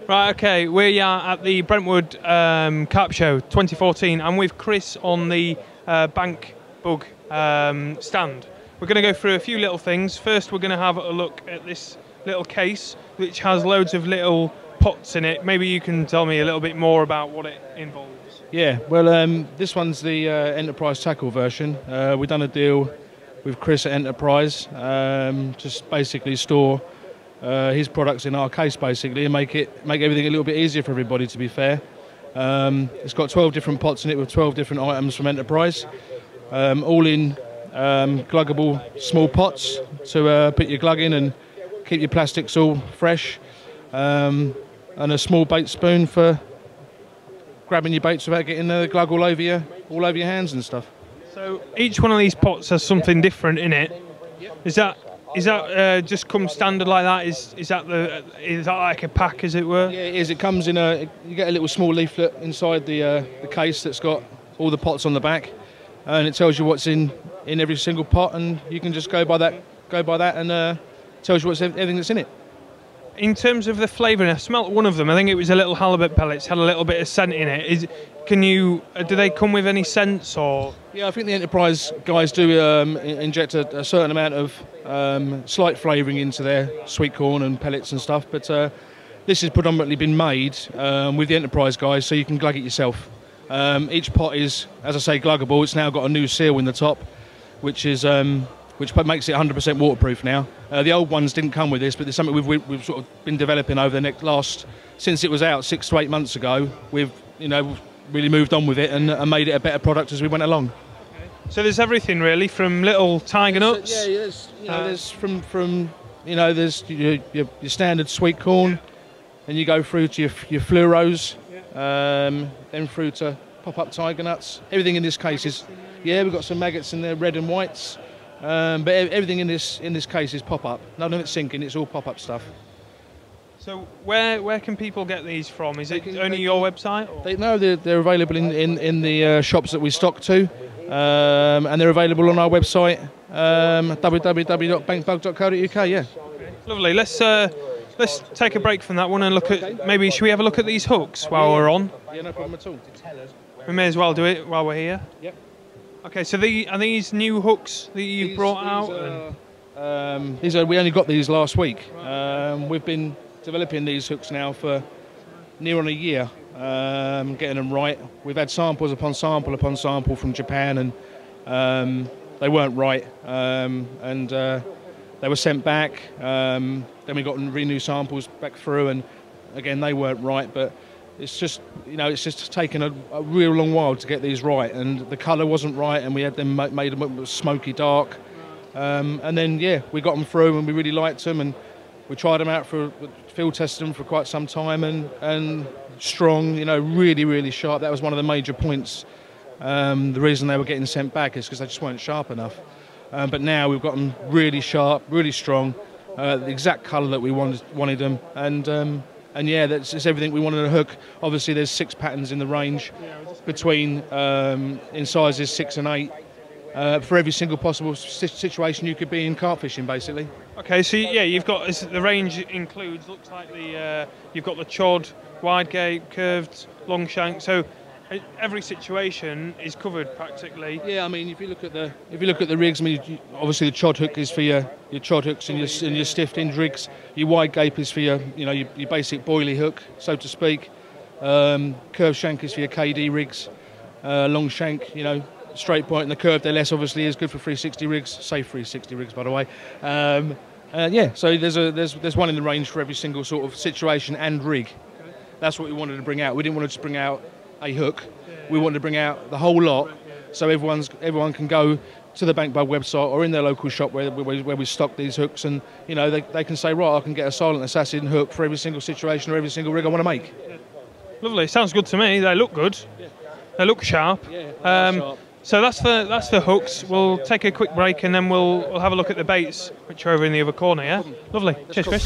Right, okay, we are at the Brentwood Carp Show 2014. I'm with Chris on the bank bug stand. We're going to go through a few little things. First, we're going to have a look at this little case, which has loads of little pots in it. Maybe you can tell me a little bit more about what it involves. Yeah, well, this one's the Enterprise Tackle version. We've done a deal with Chris at Enterprise, just basically store his products in our case, basically, and make everything a little bit easier for everybody, to be fair. It's got 12 different pots in it with 12 different items from Enterprise, all in gluggable small pots to put your glug in and keep your plastics all fresh, and a small bait spoon for grabbing your baits without getting the glug all over your hands and stuff. So each one of these pots has something different in it. Is that just come standard like that? Is that like a pack, as it were? Yeah, it is. It comes in you get a little small leaflet inside the case that's got all the pots on the back, and it tells you what's in every single pot, and you can just go by that, and tells you everything that's in it. In terms of the flavour, I smelt one of them. I think it was a little halibut pellets. Had a little bit of scent in it. Do they come with any scents or? Yeah, I think the Enterprise guys do inject a certain amount of slight flavouring into their sweet corn and pellets and stuff. But this has predominantly been made with the Enterprise guys, so you can glug it yourself. Each pot is, as I say, gluggable. It's now got a new seal in the top, which makes it 100% waterproof now. The old ones didn't come with this, but there's something we've sort of been developing over the since it was out 6 to 8 months ago. We've really moved on with it and made it a better product as we went along. So there's everything really, from little tiger nuts. Yeah, there's there's your standard sweet corn, and you go through to your fluoros, then through to pop-up tiger nuts. Everything in this case is, we've got some maggots in there, red and whites. But everything in this case is pop-up. None of it's sinking. It's all pop-up stuff. So where can people get these from? Is it only your website? They're available in the shops that we stock to, and they're available on our website, www.bankbug.co.uk. Yeah. Lovely. Let's take a break from that one and look at, maybe should we have a look at these hooks while we're on? Yeah, no problem at all. We may as well do it while we're here. Yep. Okay, so are these new hooks that you've brought out? We only got these last week. We've been developing these hooks now for near on a year, getting them right. We've had samples upon sample from Japan, and they weren't right, and they were sent back. Then we got new samples back through, and again they weren't right, but it's just taken a real long while to get these right, and the colour wasn't right, and we had them made them smoky dark, and then we got them through, and we really liked them, and we tried them out for field testing them for quite some time, and strong, really, really sharp. That was one of the major points. The reason they were getting sent back is because they just weren't sharp enough. But now we've got them really sharp, really strong, the exact colour that we wanted them, and yeah, that's everything we wanted in a hook. Obviously, there's 6 patterns in the range between in sizes 6 and 8 for every single possible situation you could be in carp fishing, basically. Okay, so you've got the range includes. Looks like you've got the chod, wide gape, curved, long shank. So every situation is covered practically. Yeah, I mean, if you look at the rigs, I mean, obviously the chod hook is for your chod hooks and your stiff end rigs. Your wide gape is for your basic boilie hook, so to speak. Curved shank is for your KD rigs. Long shank, straight point, and the curved LS obviously is good for 360 rigs. Safe 360 rigs, by the way. So there's one in the range for every single sort of situation and rig. Okay. That's what we wanted to bring out. We didn't want to just bring out a hook. We wanted to bring out the whole lot, so everyone can go to the Bank Bug website or in their local shop where we stock these hooks, and they can say, right, I can get a silent assassin hook for every single situation or every single rig I want to make. Lovely, sounds good to me. They look good. Yeah. They look sharp. Yeah, sharp. So that's the hooks. We'll take a quick break, and then we'll have a look at the baits, which are over in the other corner. Yeah, lovely. Cheers, Chris.